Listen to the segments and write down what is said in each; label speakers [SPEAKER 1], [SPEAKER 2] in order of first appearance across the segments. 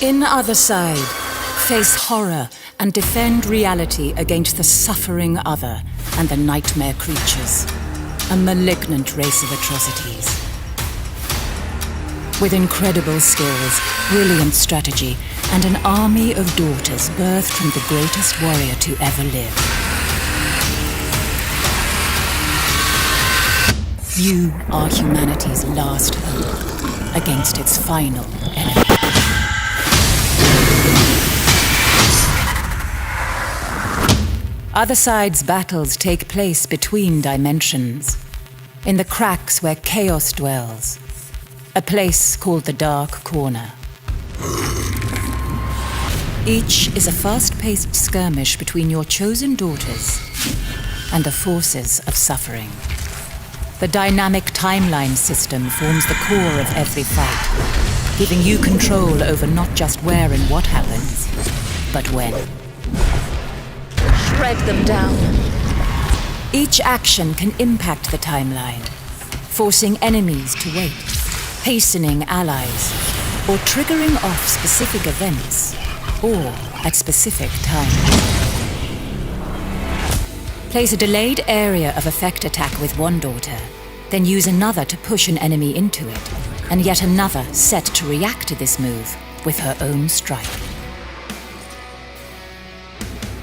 [SPEAKER 1] In Othercide, face horror and defend reality against the suffering other and the nightmare creatures. A malignant race of atrocities. With incredible skills, brilliant strategy, and an army of daughters birthed from the greatest warrior to ever live. You are humanity's last hope against its final enemy. Othercide's battles take place between dimensions, in the cracks where chaos dwells, a place called the Dark Corner. Each is a fast-paced skirmish between your chosen daughters and the forces of suffering. The dynamic timeline system forms the core of every fight, giving you control over not just where and what happens, but when.
[SPEAKER 2] Shred them down.
[SPEAKER 1] Each action can impact the timeline, forcing enemies to wait, hastening allies, or triggering off specific events, or at specific times. Place a delayed area of effect attack with one daughter, then use another to push an enemy into it, and yet another set to react to this move with her own strike.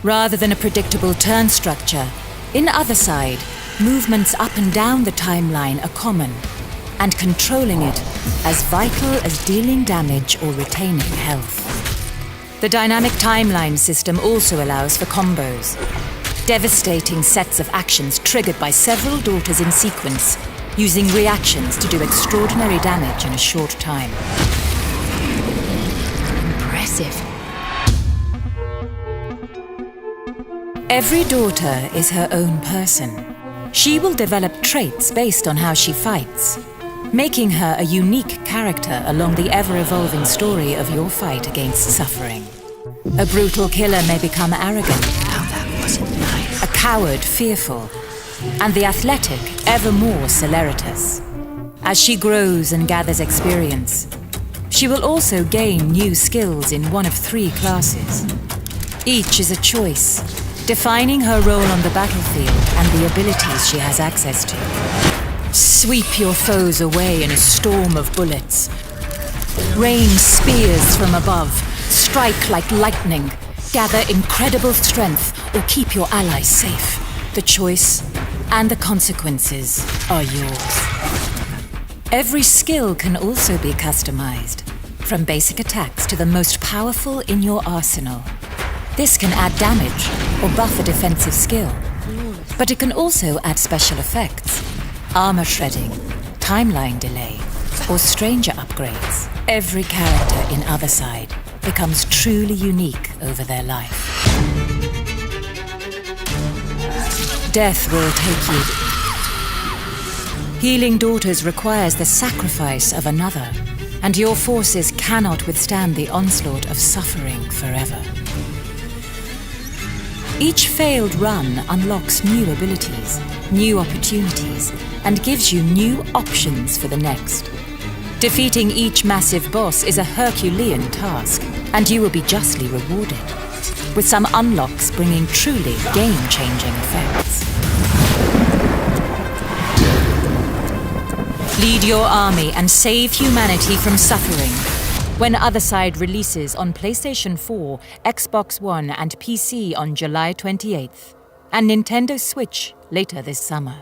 [SPEAKER 1] Rather than a predictable turn structure, in Othercide, movements up and down the timeline are common, and controlling it as vital as dealing damage or retaining health. The dynamic timeline system also allows for combos, devastating sets of actions triggered by several daughters in sequence, using reactions to do extraordinary damage in a short time.
[SPEAKER 2] Impressive.
[SPEAKER 1] Every daughter is her own person. She will develop traits based on how she fights, making her a unique character along the ever-evolving story of your fight against suffering. A brutal killer may become arrogant, a coward fearful, and the athletic ever more celeritas. As she grows and gathers experience, she will also gain new skills in one of 3 classes. Each is a choice, defining her role on the battlefield and the abilities she has access to. Sweep your foes away in a storm of bullets. Rain spears from above. Strike like lightning. Gather incredible strength or keep your allies safe. The choice and the consequences are yours. Every skill can also be customized, from basic attacks to the most powerful in your arsenal. This can add damage or buff a defensive skill, but it can also add special effects, armor shredding, timeline delay, or stranger upgrades. Every character in Othercide becomes truly unique over their life. Death will take you. Healing daughters requires the sacrifice of another, and your forces cannot withstand the onslaught of suffering forever. Each failed run unlocks new abilities, new opportunities, and gives you new options for the next. Defeating each massive boss is a Herculean task, and you will be justly rewarded, with some unlocks bringing truly game-changing effects. Lead your army and save humanity from suffering. When Othercide releases on PlayStation 4, Xbox One and PC on July 28th, and Nintendo Switch later this summer.